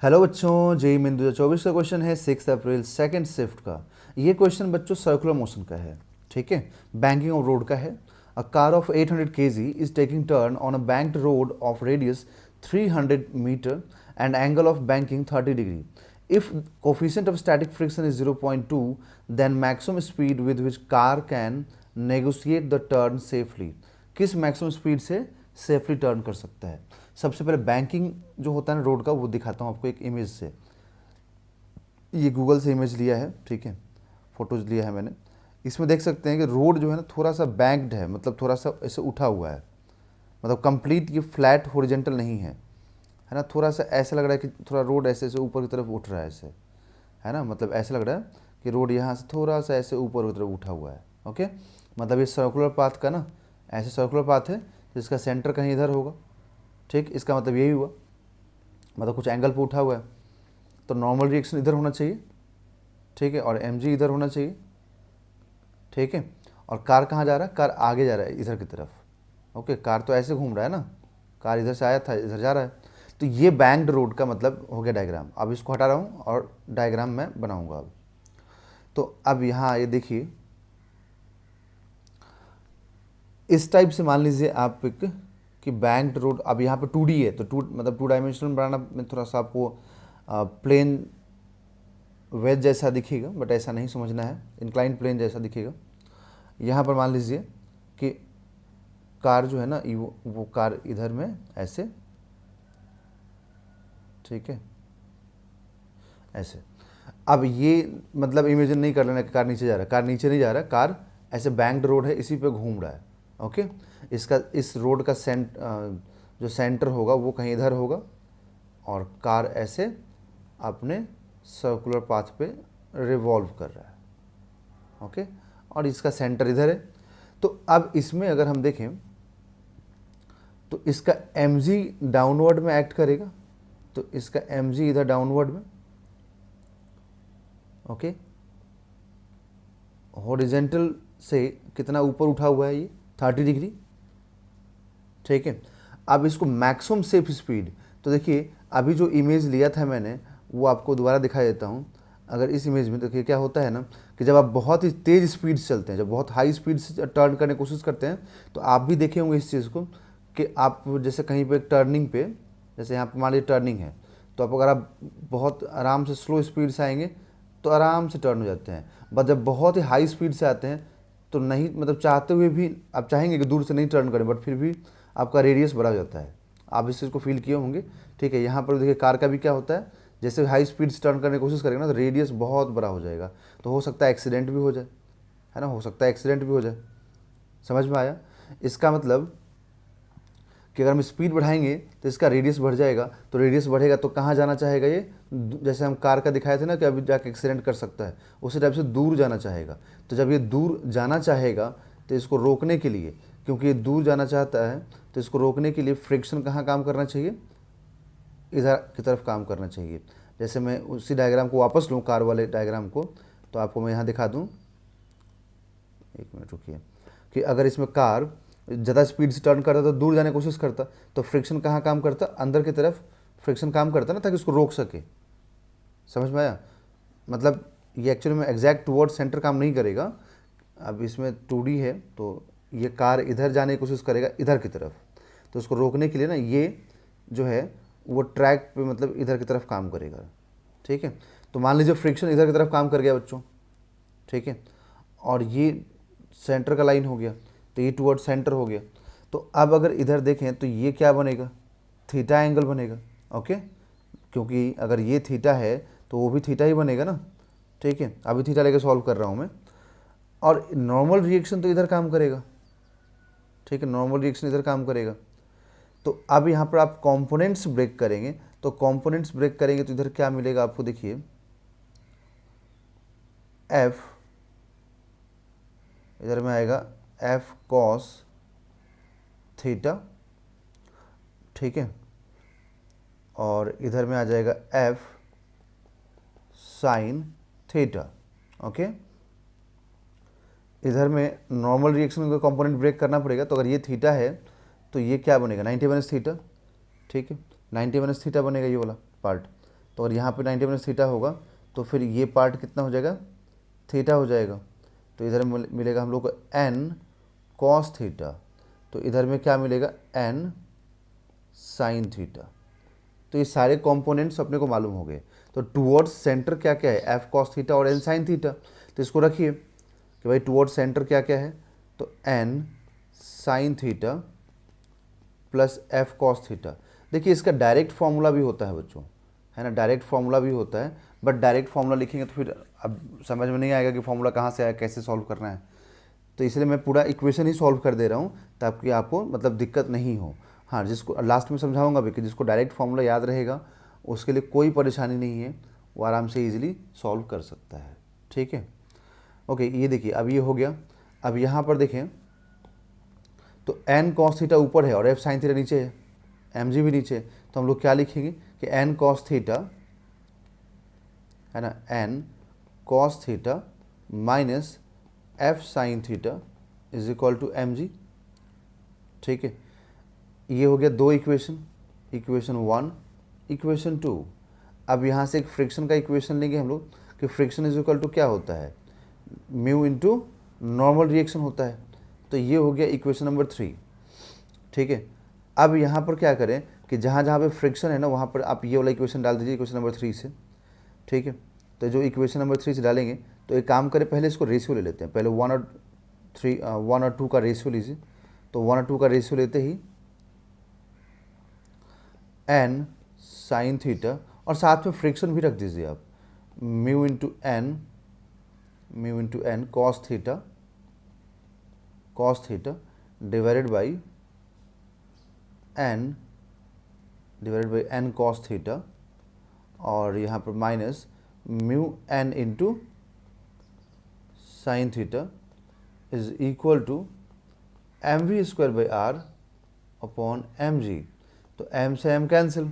Hello बच्चों, JEE main 2024 का question है 6 अप्रैल सेकंड शिफ्ट का। ये क्वेश्चन बच्चों सर्कुलर मोशन का है, ठीक है। बैंकिंग ऑफ रोड का है। A car of 800 kg is taking turn on a banked road of radius 300 metre and angle of banking 30 degree. If coefficient of static friction is 0.2, then maximum speed with which car can negotiate the turn safely. किस maximum speed से safely turn कर सकता है। सबसे पहले banking जो होता है ना रोड का, वो दिखाता हूँ आपको एक इमेज से। ये गूगल से इमेज लिया है, ठीक है, फोटोज लिया है मैंने। इसमें देख सकते हैं कि रोड जो है ना थोड़ा सा बैंक्ड है, मतलब थोड़ा सा ऐसे उठा हुआ है, मतलब कंप्लीट ये फ्लैट हॉरिजॉन्टल नहीं है ना। थोड़ा सा ऐसा लग रहा है कि थोड़ा रोड ऐसे ऐसे ऊपर की तरफ उठ रहा है ऐसे, है ना। मतलब ऐसा लग रहा है कि रोड यहाँ से थोड़ा सा ऐसे ऊपर की तरफ उठा हुआ है। ओके, मतलब ये सर्कुलर पाथ का ना, ऐसे सर्कुलर पाथ है जिसका सेंटर कहीं इधर होगा, ठीक। इसका मतलब यही हुआ, मतलब कुछ एंगल पे उठा हुआ है, तो नॉर्मल रिएक्शन इधर होना चाहिए, ठीक है, और mg इधर होना चाहिए, ठीक है। और कार कहाँ जा रहा है, कार आगे जा रहा है इधर की तरफ। ओके, कार तो ऐसे घूम रहा है ना, कार इधर से आया था इधर जा रहा है। तो ये बैंक्ड रोड का मतलब हो गया डायग्राम। अब इसको हटा रहा हूँ और डायग्राम मैं बनाऊंगा अब। तो अब यहाँ ये देखिए, इस टाइप से मान लीजिए आप एक कि बैंक्ड रोड। अब यहाँ पे 2D है, तो मतलब 2 डायमेंशनल बनाना में थोड़ा सा आपको प्लेन वेज जैसा दिखेगा, बट ऐसा नहीं समझना है, इंक्लाइंड प्लेन जैसा दिखेगा। यहाँ पर मान लीजिए कि कार जो है ना, वो कार इधर में ऐसे, ठीक है, ऐसे। अब ये मतलब इमेजिन नहीं कर लेना कि कार नीचे जा रहा है, कार नीचे नहीं जा रहा है, कार ऐसे बैंक्ड रोड है, इसी पे घूम रहा है। ओके, इसका इस रोड का जो सेंटर होगा वो कहीं इधर होगा, और कार ऐसे अपने सर्कुलर पाथ पे रिवॉल्व कर रहा है। ओके, और इसका सेंटर इधर है। तो अब इसमें अगर हम देखें तो इसका mg डाउनवर्ड में एक्ट करेगा, तो इसका mg इधर डाउनवर्ड में, ओके, हॉरिजेंटल से कितना ऊपर उठा हुआ है ये 30 डिग्री, ठीक है। अब इसको मैक्सिमम सेफ स्पीड, तो देखिए अभी जो इमेज लिया था मैंने वो आपको दोबारा दिखा देता हूँ। अगर इस इमेज में देखिए क्या होता है ना, कि जब आप बहुत ही तेज़ स्पीड से चलते हैं, जब बहुत हाई स्पीड से टर्न करने की कोशिश करते हैं, तो आप भी देखे होंगे इस चीज़ को कि आप जैसे कहीं पे टर्निंग पे, जैसे यहाँ पर मान लीजिए टर्निंग है, तो आप अगर आप बहुत आराम से स्लो स्पीड से आएंगे तो आराम से टर्न हो जाते हैं। बट जब बहुत ही हाई स्पीड से आते हैं तो नहीं, मतलब चाहते हुए भी आप चाहेंगे कि दूर से नहीं टर्न करें, बट फिर भी आपका रेडियस बड़ा हो जाता है। आप इस चीज़ को फील किए होंगे, ठीक है। यहाँ पर देखिए कार का भी क्या होता है, जैसे हाई स्पीड से टर्न करने की कोशिश करेंगे ना तो रेडियस बहुत बड़ा हो जाएगा, तो हो सकता है एक्सीडेंट भी हो जाए, है ना, हो सकता है एक्सीडेंट भी हो जाए। समझ में आया। इसका मतलब कि अगर हम स्पीड बढ़ाएंगे तो इसका रेडियस बढ़ जाएगा, तो रेडियस बढ़ेगा तो कहाँ जाना चाहेगा ये, जैसे हम कार का दिखाए थे ना कि अभी जाके एक्सीडेंट कर सकता है, उसी टाइप से दूर जाना चाहेगा। तो जब ये दूर जाना चाहेगा तो इसको रोकने के लिए, क्योंकि ये दूर जाना चाहता है, तो इसको रोकने के लिए फ्रिक्शन कहाँ काम करना चाहिए, इधर की तरफ काम करना चाहिए। जैसे मैं उसी डायग्राम को वापस लूँ, कार वाले डायग्राम को, तो आपको मैं यहाँ दिखा दूँ, एक मिनट रुकिए, कि अगर इसमें कार ज़्यादा स्पीड से टर्न करता तो दूर जाने की कोशिश करता, तो फ्रिक्शन कहाँ काम करता, अंदर की तरफ फ्रिक्शन काम करता ना, ताकि उसको रोक सके। समझ में आया। मतलब ये एक्चुअली में एग्जैक्ट टुवर्ड सेंटर काम नहीं करेगा। अब इसमें 2D है, तो ये कार इधर जाने की कोशिश करेगा इधर की तरफ, तो उसको रोकने के लिए ना ये जो है वो ट्रैक पे मतलब इधर की तरफ काम करेगा, ठीक है। तो मान लीजिए फ्रिक्शन इधर की तरफ काम कर गया बच्चों, ठीक है, और ये सेंटर का लाइन हो गया, तो ये टुवर्ड सेंटर हो गया। तो अब अगर इधर देखें तो ये क्या बनेगा, थीटा एंगल बनेगा। ओके, क्योंकि अगर ये थीटा है तो वो भी थीटा ही बनेगा ना, ठीक है। अभी थीटा लेके सॉल्व कर रहा हूँ मैं, और नॉर्मल रिएक्शन तो इधर काम करेगा, ठीक है, नॉर्मल रिएक्शन इधर काम करेगा। तो अब यहाँ पर आप कंपोनेंट्स ब्रेक करेंगे, तो कंपोनेंट्स ब्रेक करेंगे तो इधर क्या मिलेगा आपको, देखिए एफ, इधर में आएगा एफ कॉस थीटा, ठीक है, और इधर में आ जाएगा एफ साइन थीटा। ओके, इधर में नॉर्मल रिएक्शन का कंपोनेंट ब्रेक करना पड़ेगा, तो अगर ये थीटा है तो ये क्या बनेगा 90 माइनस थीटा, ठीक है, 90 माइनस थीटा बनेगा ये वाला पार्ट। तो अगर यहाँ पे 90 माइनस थीटा होगा तो फिर ये पार्ट कितना हो जाएगा, थीटा हो जाएगा। तो इधर मिलेगा हम लोग को n कॉस थीटा, तो इधर में क्या मिलेगा, n साइन थीटा। तो ये सारे कंपोनेंट्स अपने को मालूम हो गए। तो टुवर्ड्स सेंटर क्या क्या है, f कॉस थीटा और n साइन थीटा। तो इसको रखिए कि भाई टुवर्ड्स सेंटर क्या क्या है, तो n sign theta plus f cos theta. देखिए इसका डायरेक्ट फॉर्मूला भी होता है बच्चों, है ना, डायरेक्ट फॉर्मूला भी होता है, बट डायरेक्ट फॉर्मूला लिखेंगे तो फिर अब समझ में नहीं आएगा कि फॉर्मूला कहाँ से आया, कैसे सॉल्व करना है। तो इसलिए मैं पूरा इक्वेशन ही सॉल्व कर दे रहा हूँ ताकि आपको मतलब दिक्कत नहीं हो। हाँ, जिसको लास्ट में समझाऊंगा भी कि जिसको डायरेक्ट फॉर्मूला याद रहेगा उसके लिए कोई परेशानी नहीं है, वो आराम से ईजिली सॉल्व कर सकता है। ठीक है, ओके, ये देखिए अब ये हो गया। अब यहाँ पर देखें तो n कॉस थीटा ऊपर है और f साइन थीटा नीचे है, mg भी नीचे है, तो हम लोग क्या लिखेंगे कि n कॉस थीटा, है ना, n cos theta minus f sine theta is equal to mg। ठीक है, ये हो गया दो इक्वेशन, इक्वेशन 1, इक्वेशन 2। अब यहाँ से एक फ्रिक्शन का इक्वेशन लेंगे हम लोग कि फ्रिक्शन इज इक्वल टू क्या होता है, म्यू इंटू नॉर्मल रिएक्शन होता है। तो ये हो गया इक्वेशन नंबर 3। ठीक है, अब यहाँ पर क्या करें कि जहाँ जहाँ पे फ्रिक्शन है ना वहाँ पर आप ये वाला इक्वेशन डाल दीजिए इक्वेशन नंबर 3 से। ठीक है, तो जो इक्वेशन नंबर 3 से डालेंगे तो एक काम करें, पहले इसको रेशियो ले लेते हैं, पहले 1 और 2 का रेशियो लीजिए। तो 1 और 2 का रेशियो लेते ही n साइन थीटा और साथ में फ्रिक्शन भी रख दीजिए आप, mu into N cos theta divided by n cos theta, और यहाँ पर minus mu n into sine theta is equal to M V square by R upon M G. तो m से m कैंसिल।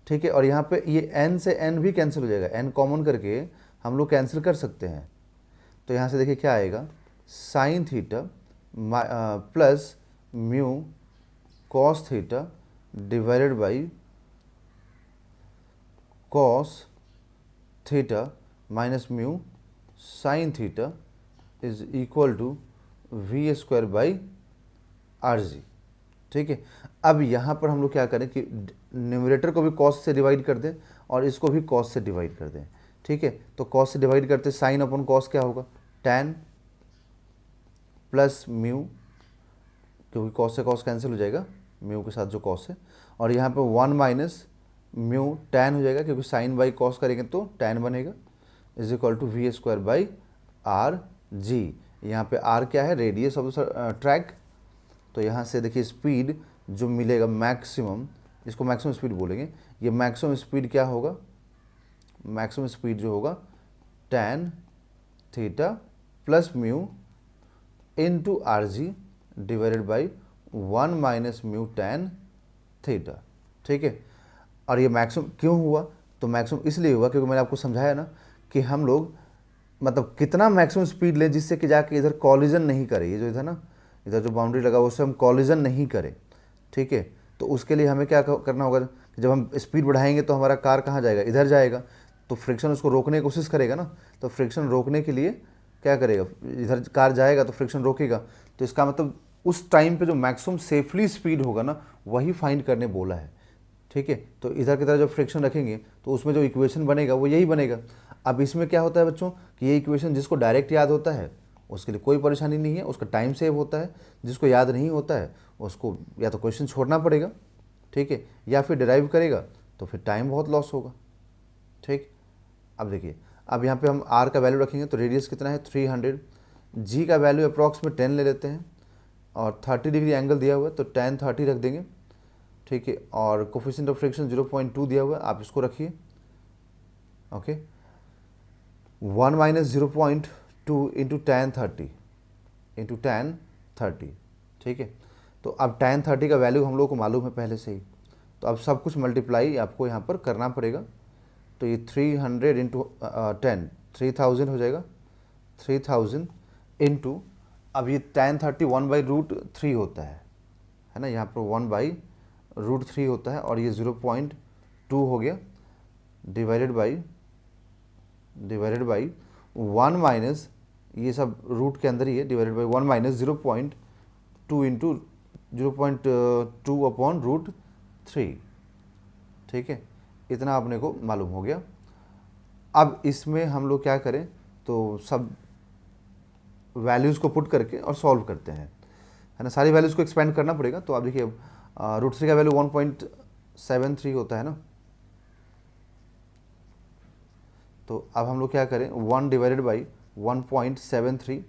ठीक है, और यहाँ पे ये n से n भी कैंसिल हो जाएगा, n कॉमन करके हम लोग कैंसिल कर सकते हैं। तो यहाँ से देखिए क्या आएगा, sine theta plus mu cos theta divided by cos theta minus mu sine theta is equal to V square by R G. ठीक है, अब यहाँ पर हम लोग क्या करें कि न्यूमरेटर को भी कॉस से डिवाइड कर दें और इसको भी कॉस से डिवाइड कर दें। ठीक है, तो कॉस से डिवाइड करते साइन अपॉन कॉस क्या होगा, tan प्लस म्यू, क्योंकि कॉस से कॉस कैंसिल हो जाएगा, म्यू के साथ जो कॉस है, और यहाँ पे 1 माइनस म्यू tan हो जाएगा क्योंकि साइन बाई कॉस करेंगे तो tan बनेगा, is equal to V square by R G. यहाँ पे आर क्या है, रेडियस ऑफ द ट्रैक। तो यहाँ से देखिए स्पीड जो मिलेगा मैक्सिमम, इसको मैक्सिमम स्पीड बोलेंगे, ये मैक्सिमम स्पीड क्या होगा, मैक्सिमम स्पीड जो होगा tan theta plus mu into R G divided by 1 minus mu tan theta. ठीक है, और ये मैक्सिमम क्यों हुआ, तो मैक्सिमम इसलिए हुआ क्योंकि मैंने आपको समझाया ना कि हम लोग मतलब कितना मैक्सिमम स्पीड लें जिससे कि जाके इधर कॉलिजन नहीं करे, ये जो इधर ना इधर जो बाउंड्री लगा उससे हम कॉलिजन नहीं करें। ठीक है, तो उसके लिए हमें क्या करना होगा, जब हम स्पीड बढ़ाएंगे तो हमारा कार कहाँ जाएगा, इधर जाएगा, तो फ्रिक्शन उसको रोकने की कोशिश करेगा ना, तो फ्रिक्शन रोकने के लिए क्या करेगा, इधर कार जाएगा तो फ्रिक्शन रोकेगा। तो इसका मतलब उस टाइम पे जो मैक्सिमम सेफली स्पीड होगा ना वही फाइंड करने बोला है। ठीक है, तो इधर की तरह जब फ्रिक्शन रखेंगे तो उसमें जो इक्वेशन बनेगा वो यही बनेगा। अब इसमें क्या होता है बच्चों कि ये इक्वेशन जिसको डायरेक्ट याद होता है उसके लिए कोई परेशानी नहीं है, उसका टाइम सेव होता है। जिसको याद नहीं होता है उसको या तो क्वेश्चन छोड़ना पड़ेगा, ठीक है, या फिर डिराइव करेगा तो फिर टाइम बहुत लॉस होगा। ठीक, अब देखिए, अब यहाँ पे हम r का वैल्यू रखेंगे तो रेडियस कितना है 300, g का वैल्यू अप्रॉक्स में 10 ले लेते हैं और 30 डिग्री एंगल दिया हुआ है तो tan 30 रख देंगे। ठीक है, और कोफिशिएंट ऑफ फ्रिक्शन 0.2 दिया हुआ है, आप इसको रखिए। Okay, 1 minus 0.2 into tan 30। ठीक है, तो अब tan 30 का वैल्यू हम लोग को मालूम है पहले से ही, तो अब सब कुछ मल्टीप्लाई आपको यहाँ पर करना पड़ेगा। तो ये 300 इंटू 10 3000 हो जाएगा, 3000 इंटू, अब ये tan 30 1/√3 होता है ना, यहाँ पर 1/√3 होता है और ये 0.2 हो गया डिवाइडेड बाई 1 माइनस, ये सब रूट के अंदर ही है, divided by 1 minus 0.2 into 0.2 upon √3। ठीक है, इतना अपने को मालूम हो गया। अब इसमें हम लोग क्या करें, तो सब वैल्यूज़ को पुट करके और सॉल्व करते हैं, है ना। सारी वैल्यूज़ को एक्सपेंड करना पड़ेगा। तो आप देखिए √3 का वैल्यू 1.73 होता है ना। तो अब हम लोग क्या करें, 1 डिवाइडेड बाई 1.73,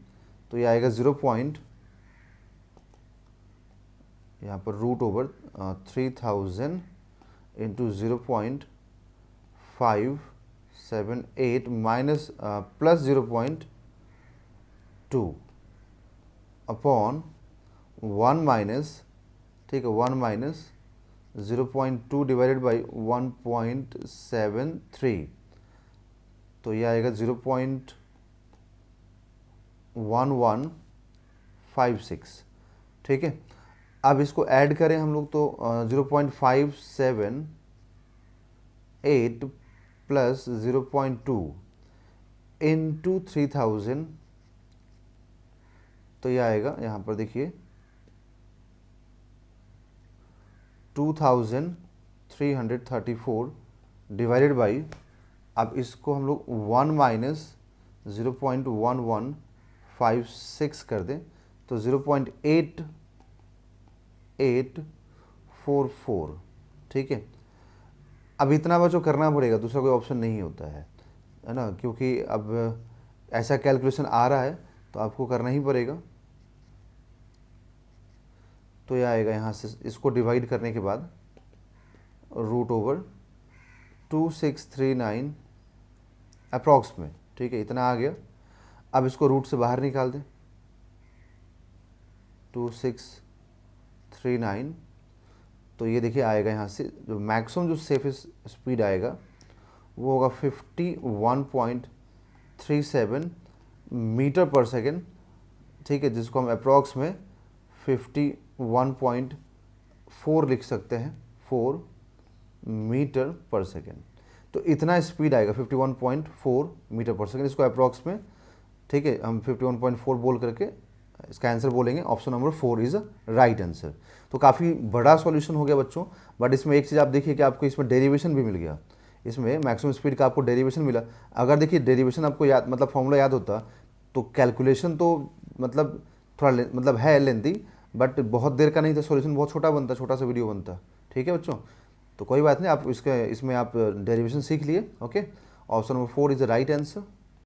तो ये आएगा 0. यहाँ पर √3,000 into 0.578 minus plus 0.2 upon 1 minus, ठीक है, 1 माइनस 0.2 डिवाइडेड बाई 1.73, तो ये आएगा 0.1156। ठीक है, अब इसको ऐड करें हम लोग तो 0.578 प्लस 0.2 इंटू 3000, तो ये आएगा यहाँ पर देखिए 2334 डिवाइडेड बाई, अब इसको हम लोग 1 माइनस 0.1156 कर दें तो 0.8844। ठीक है, अब इतना बच्चों करना पड़ेगा, दूसरा कोई ऑप्शन नहीं होता है ना, क्योंकि अब ऐसा कैलकुलेशन आ रहा है तो आपको करना ही पड़ेगा। तो यह आएगा यहाँ से, इसको डिवाइड करने के बाद √2639 अप्रॉक्स में। ठीक है, इतना आ गया। अब इसको रूट से बाहर निकाल दें, 2639, तो ये देखिए आएगा यहाँ से जो मैक्सिमम जो सेफेस्ट स्पीड आएगा वो होगा 51.37 मीटर पर सेकेंड। ठीक है, जिसको हम अप्रॉक्स में 51.4 लिख सकते हैं, 4 मीटर पर सेकेंड। तो इतना स्पीड आएगा 51.4 मीटर पर सेकेंड, इसको अप्रॉक्स में। ठीक है, हम 51.4 बोल करके इसका आंसर बोलेंगे। Option number 4 is a right answer. तो काफ़ी बड़ा सॉल्यूशन हो गया बच्चों, बट इसमें एक चीज़ आप देखिए कि आपको इसमें डेरिवेशन भी मिल गया। इसमें मैक्सिमम स्पीड का आपको डेरिवेशन मिला। अगर देखिए डेरिवेशन आपको याद, मतलब फॉर्मूला याद होता, तो कैलकुलेशन तो मतलब थोड़ा मतलब है लेंथी, बट बहुत देर का नहीं था, सॉल्यूशन बहुत छोटा बनता, छोटा सा वीडियो बनता। ठीक है बच्चों, तो कोई बात नहीं, आप इसमें आप डेरिवेशन सीख लिए। Okay, option number 4 is the right answer.